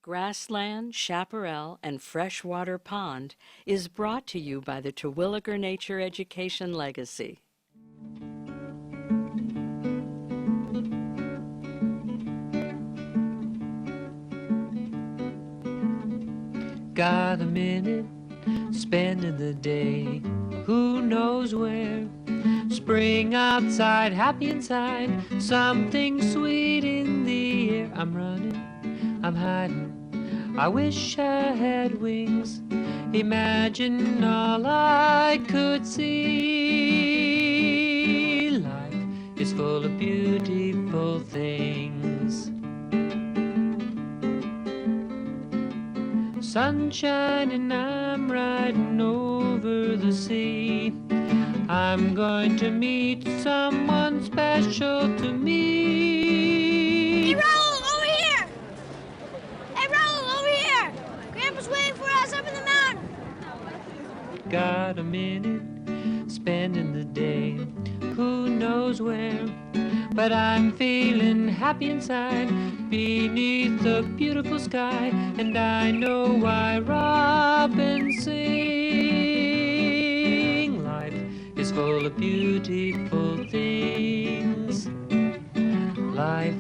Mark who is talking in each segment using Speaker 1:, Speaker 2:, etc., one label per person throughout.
Speaker 1: Grassland, Chaparral, and Freshwater Pond is brought to you by the Terwilliger Nature Education Legacy.
Speaker 2: Got a minute, spending the day, who knows where? Spring outside, happy inside, something sweet in the air. I'm running, I'm hiding, I wish I had wings. Imagine all I could see. Life is full of beautiful things. Sunshine and I'm riding over the sea. I'm going to meet someone special to me.
Speaker 3: Hey, Raoul, over here! Hey, Raoul, over here! Grandpa's waiting for us up in the mountain.
Speaker 2: Got a minute, spending the day, who knows where? But I'm feeling happy inside, beneath the beautiful sky, and I know why robins sing. Life is full of beautiful things. Life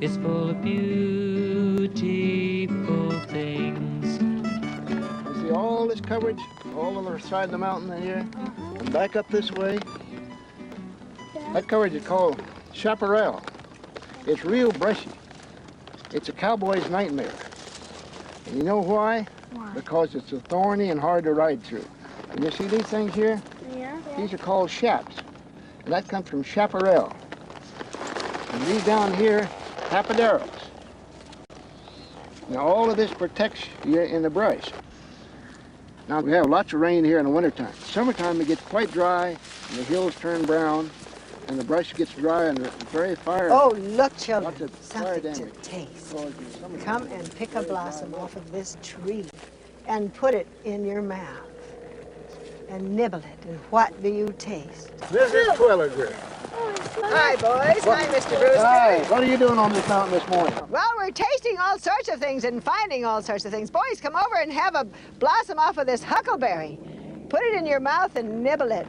Speaker 2: is full of beautiful things.
Speaker 4: You see all this coverage, all on the side of the mountain in here, and back up this way. That coverage is called Chaparral. It's real brushy. It's a cowboy's nightmare. And you know why?
Speaker 3: Why?
Speaker 4: Because it's so thorny and hard to ride through. And you see these things here?
Speaker 3: Yeah?
Speaker 4: These are called chaps. And that comes from chaparral. And these down here, hapaderos. Now all of this protects you in the brush. Now we have lots of rain here in the wintertime. Summertime it gets quite dry and the hills turn brown and the brush gets dry and it's very fire.
Speaker 5: Oh, look, children,
Speaker 4: Lots of fire
Speaker 5: something to
Speaker 4: damage.
Speaker 5: taste.
Speaker 4: So in the summertime-
Speaker 5: Come and pick a blossom off of this tree and put it in your mouth and nibble it. And what do you taste?
Speaker 4: This is Terwilliger.
Speaker 5: Hi, boys. Hi, Mr. Brewster.
Speaker 4: Hi, what are you doing on this mountain this morning?
Speaker 5: Well, we're tasting all sorts of things and finding all sorts of things. Boys, come over and have a blossom off of this huckleberry. Put it in your mouth and nibble it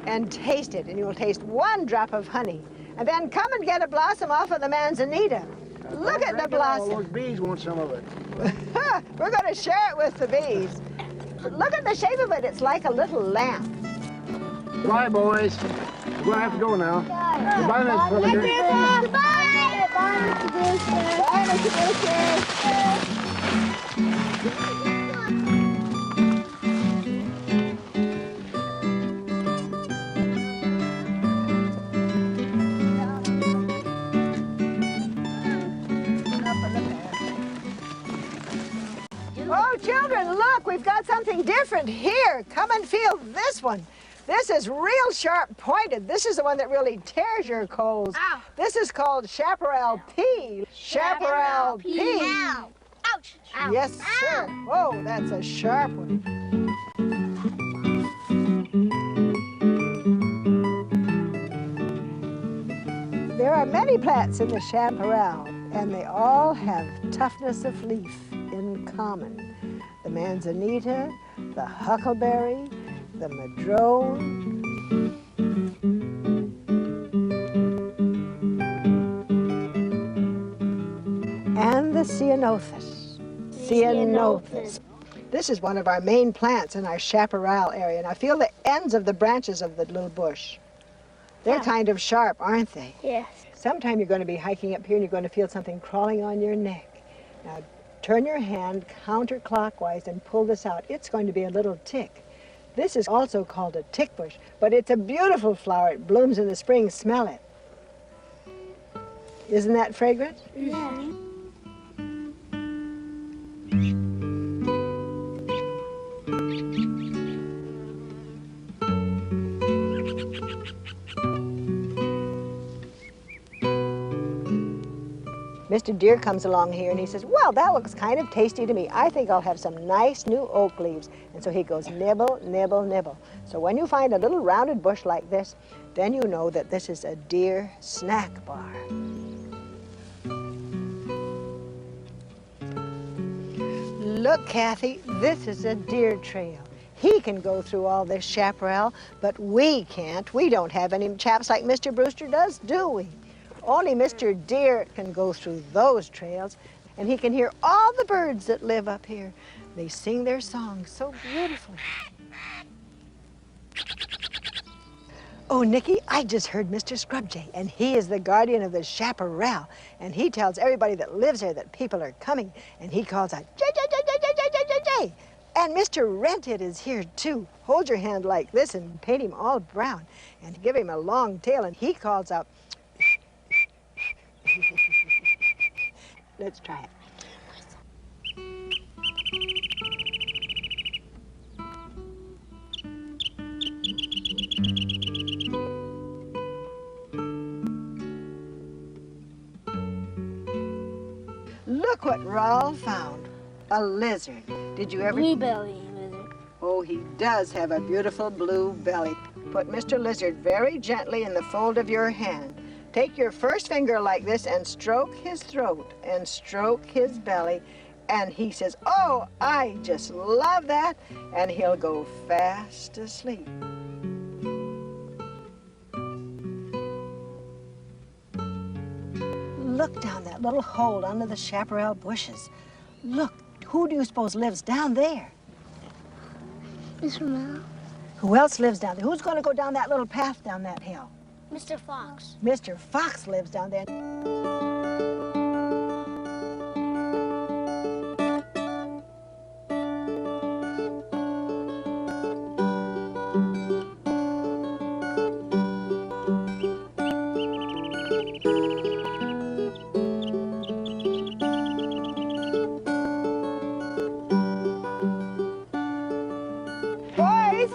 Speaker 5: and taste it, and you will taste one drop of honey. And then come and get a blossom off of the manzanita. Look at the
Speaker 4: All
Speaker 5: blossom.
Speaker 4: those bees want some of it.
Speaker 5: We're going to share it with the bees. Look at the shape of it. It's like a little lamp.
Speaker 4: Bye, boys. We're going to have to go now. Goodbye, Miss Terwilliger.
Speaker 3: Goodbye! Bye, Mr. Brewster.
Speaker 5: Bye, Mr. Oh, children, look, we've got something different here. Come and feel this one. This is real sharp pointed. This is the one that really tears your coals.
Speaker 3: Ow.
Speaker 5: This is called chaparral pea. Chaparral pea.
Speaker 3: Ow. Ouch. Ow.
Speaker 5: Yes, sir. Whoa, that's a sharp one. There are many plants in the chaparral, and they all have toughness of leaf in common. The manzanita, the huckleberry, the madrone, and the ceanothus. Ceanothus. This is one of our main plants in our chaparral area. Now feel the ends of the branches of the little bush. They're kind of sharp, aren't they?
Speaker 3: Yes.
Speaker 5: Sometime you're going to be hiking up here and you're going to feel something crawling on your neck. Now turn your hand counterclockwise and pull this out. It's going to be a little tick. This is also called a tick bush, but it's a beautiful flower. It blooms in the spring. Smell it. Isn't that fragrant?
Speaker 3: Yeah.
Speaker 5: Mr. Deer comes along here and he says, well, that looks kind of tasty to me. I think I'll have some nice new oak leaves. And so he goes nibble, nibble, nibble. So when you find a little rounded bush like this, then you know that this is a deer snack bar. Look, Kathy, this is a deer trail. He can go through all this chaparral, but we can't. We don't have any chaps like Mr. Brewster does, do we? Only Mr. Deer can go through those trails, and he can hear all the birds that live up here. They sing their songs so beautifully. Oh, Nikki, I just heard Mr. Scrubjay, and he is the guardian of the chaparral, and he tells everybody that lives there that people are coming, and he calls out, jay, jay, jay, jay, jay, jay, jay, jay, jay. And Mr. Rented is here, too. Hold your hand like this and paint him all brown, and give him a long tail, and he calls out, let's try it. Look what Raul found. A lizard. Did you ever...
Speaker 3: Blue belly lizard.
Speaker 5: Oh, he does have a beautiful blue belly. Put Mr. Lizard very gently in the fold of your hand. Take your first finger like this and stroke his throat and stroke his belly. And he says, oh, I just love that. And he'll go fast asleep. Look down that little hole under the chaparral bushes. Look, who do you suppose lives down there?
Speaker 3: Mr. Mel.
Speaker 5: Who else lives down there? Who's going to go down that little path down that hill?
Speaker 3: Mr. Fox.
Speaker 5: Mr. Fox lives down there. Boys,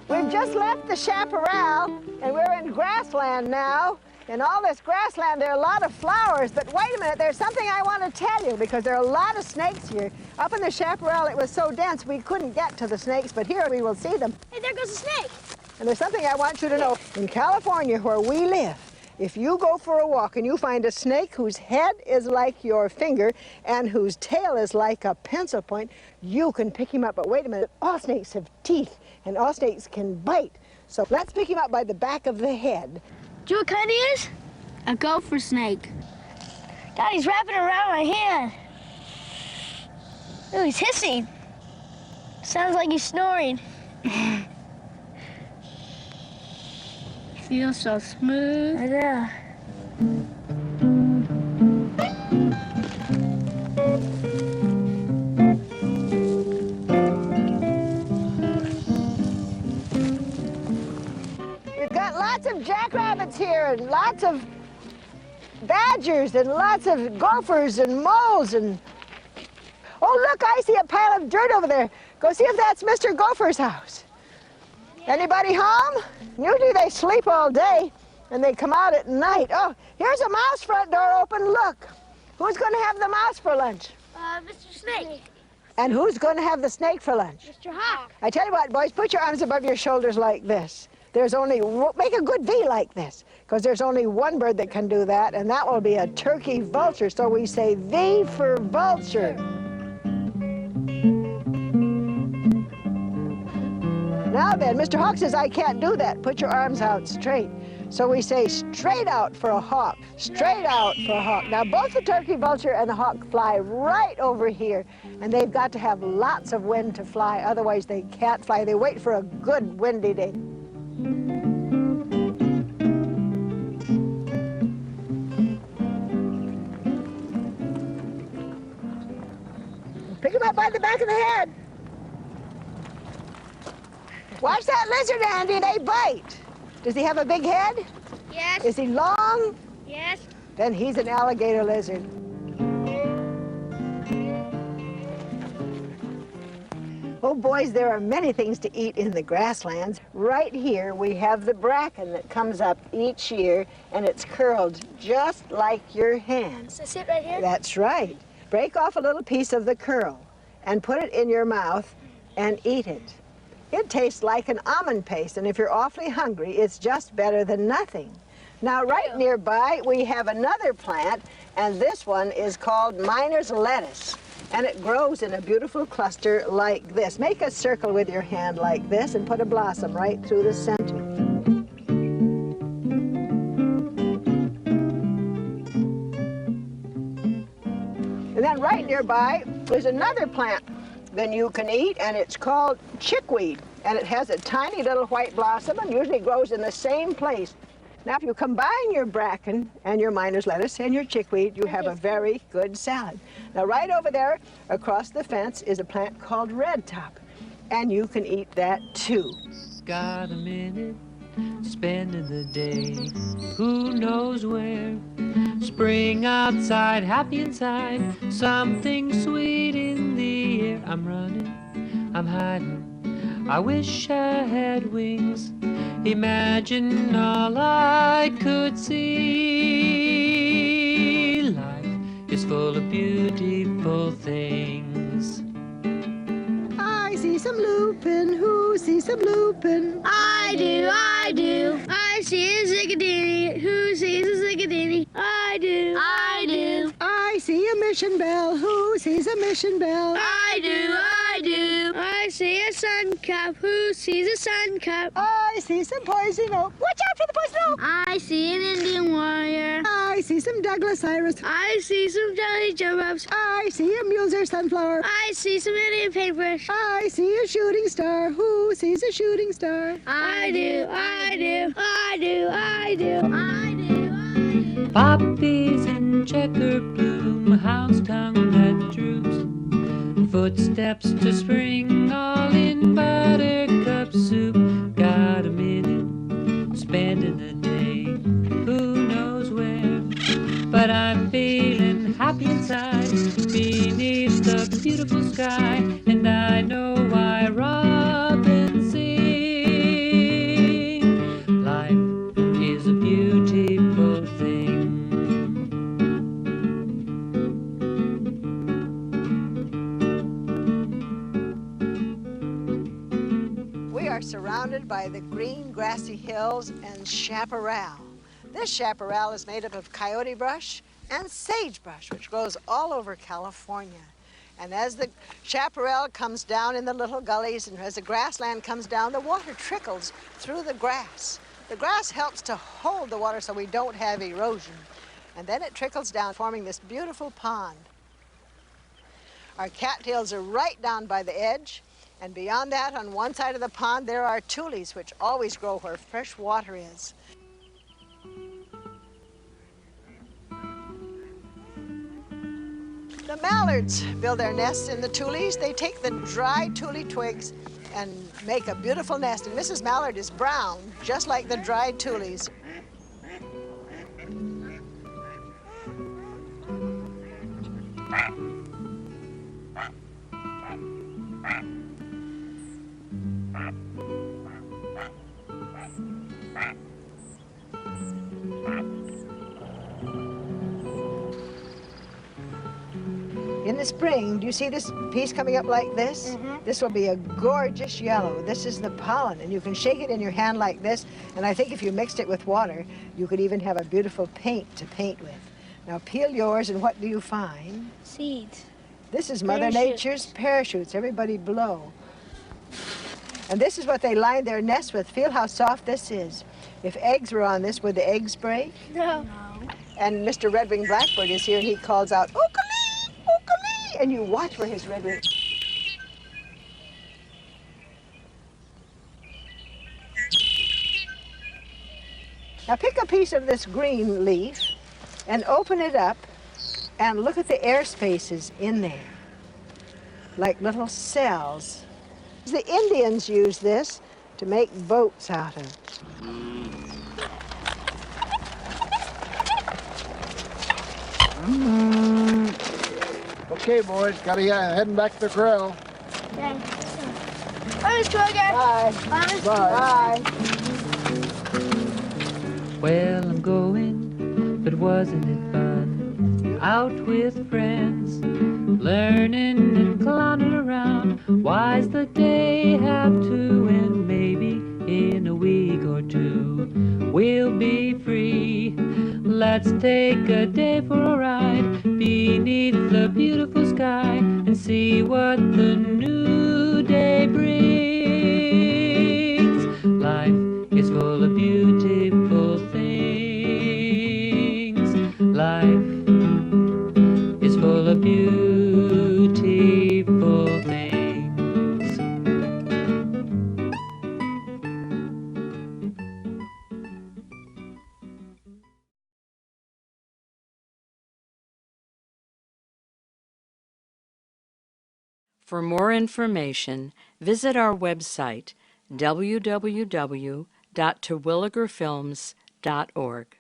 Speaker 5: we've just left the chaparral and we're in Grassland now. In all this grassland, there are a lot of flowers, but wait a minute, there's something I want to tell you because there are a lot of snakes here. Up in the chaparral, it was so dense we couldn't get to the snakes, but here we will see them.
Speaker 3: Hey, there goes a snake.
Speaker 5: And there's something I want you to know. In California, where we live, if you go for a walk and you find a snake whose head is like your finger and whose tail is like a pencil point, you can pick him up. But wait a minute, all snakes have teeth and all snakes can bite. So let's pick him up by the back of the head.
Speaker 3: Do you know what kind he is? A gopher snake. God, he's wrapping around my hand. Oh, he's hissing. Sounds like he's snoring. Feels so smooth. I know.
Speaker 5: We've got lots of jackrabbits here and lots of badgers and lots of gophers and moles and... Oh, look, I see a pile of dirt over there. Go see if that's Mr. Gopher's house. Anybody home? Usually they sleep all day and they come out at night. Oh, here's a mouse front door open. Look. Who's going to have the mouse for lunch?
Speaker 3: Mr. Snake.
Speaker 5: And who's going to have the snake for lunch?
Speaker 3: Mr. Hawk.
Speaker 5: I tell you what, boys, put your arms above your shoulders like this. There's only, make a good V like this, because there's only one bird that can do that, and that will be a turkey vulture. So we say V for vulture. Now then, Mr. Hawk says, I can't do that. Put your arms out straight. So we say straight out for a hawk, straight out for a hawk. Now both the turkey vulture and the hawk fly right over here, and they've got to have lots of wind to fly, otherwise they can't fly. They wait for a good windy day. Pick him up by the back of the head. Watch that lizard, Andy, they bite. Does he have a big head?
Speaker 3: Yes.
Speaker 5: Is he long?
Speaker 3: Yes.
Speaker 5: Then he's an alligator lizard. Oh, boys, there are many things to eat in the grasslands. Right here, we have the bracken that comes up each year, and it's curled just like your hand.
Speaker 3: Does it sit right here?
Speaker 5: That's right. Break off a little piece of the curl and put it in your mouth and eat it. It tastes like an almond paste, and if you're awfully hungry, it's just better than nothing. Now, right nearby, we have another plant, and this one is called miner's lettuce. And it grows in a beautiful cluster like this. Make a circle with your hand like this and put a blossom right through the center. And then right nearby is another plant that you can eat, and it's called chickweed. And it has a tiny little white blossom and usually grows in the same place. Now, if you combine your bracken and your miner's lettuce and your chickweed, you have a very good salad. Now, right over there across the fence is a plant called red top, and you can eat that too.
Speaker 2: Got a minute, spending the day, who knows where? Spring outside, happy inside, something sweet in the air. I'm running, I'm hiding, I wish I had wings. Imagine all I could see. Life is full of beautiful things.
Speaker 5: I see some lupin, who sees some lupin?
Speaker 3: I do, I do. I see a zigadini. Who sees a zigadini? I do, I do.
Speaker 5: I see a mission bell, who sees a mission bell?
Speaker 3: I do, I do. I see a sun cap. Who sees a sun cap?
Speaker 5: I see some poison oak. Watch out for the poison oak!
Speaker 3: I see an Indian warrior.
Speaker 5: I see some Douglas Iris.
Speaker 3: I see some Johnny Jump Ups.
Speaker 5: I see a Mulzer sunflower.
Speaker 3: I see some Indian paintbrush.
Speaker 5: I see a shooting star. Who sees a shooting star?
Speaker 3: I do, I do. I do, I do. I do, I do.
Speaker 2: Poppies in checker bloom, hound's tongue that droops, footsteps to spring, all in buttercup soup. Got a minute, spending the day, who knows where? But I'm feeling happy inside, beneath the beautiful sky, and I know why robins sing. Life is a beautiful thing.
Speaker 5: We are surrounded by the green grassy hills and chaparral. This chaparral is made up of coyote brush and sagebrush, which grows all over California. And as the chaparral comes down in the little gullies and as the grassland comes down, the water trickles through the grass. The grass helps to hold the water so we don't have erosion. And then it trickles down, forming this beautiful pond. Our cattails are right down by the edge. And beyond that, on one side of the pond, there are tules, which always grow where fresh water is. The mallards build their nests in the tules. They take the dry tule twigs and make a beautiful nest. And Mrs. Mallard is brown, just like the dried tules. In the spring, do you see this piece coming up like this?
Speaker 3: Mm-hmm.
Speaker 5: This will be a gorgeous yellow. This is the pollen, and you can shake it in your hand like this, and I think if you mixed it with water, you could even have a beautiful paint to paint with. Now peel yours, and what do you find?
Speaker 3: Seeds.
Speaker 5: This is Mother
Speaker 3: Parachutes.
Speaker 5: Nature's parachutes. Everybody blow. And this is what they line their nests with. Feel how soft this is. If eggs were on this, would the eggs break?
Speaker 3: No.
Speaker 5: And Mr. Red-winged Blackbird is here, and he calls out, "Ooka-lee, ooka-lee," and you watch for his red-winged. Now pick a piece of this green leaf and open it up and look at the air spaces in there, like little cells. The Indians use this to make boats out of.
Speaker 4: Okay, boys, heading back to the corral.
Speaker 3: Okay. Bye, Miss Kroger.
Speaker 5: Bye.
Speaker 3: Bye, Miss
Speaker 5: Bye.
Speaker 2: Well, I'm going, but wasn't it fun? Out with friends, learning and clowning around. Why's the day have to end? Maybe in a week or two we'll be free. Let's take a day for a ride beneath the beautiful sky and see what the new day brings. Life is full of beautiful things. Life is full of beautiful things.
Speaker 1: For more information, visit our website www.terwilligerfilms.org.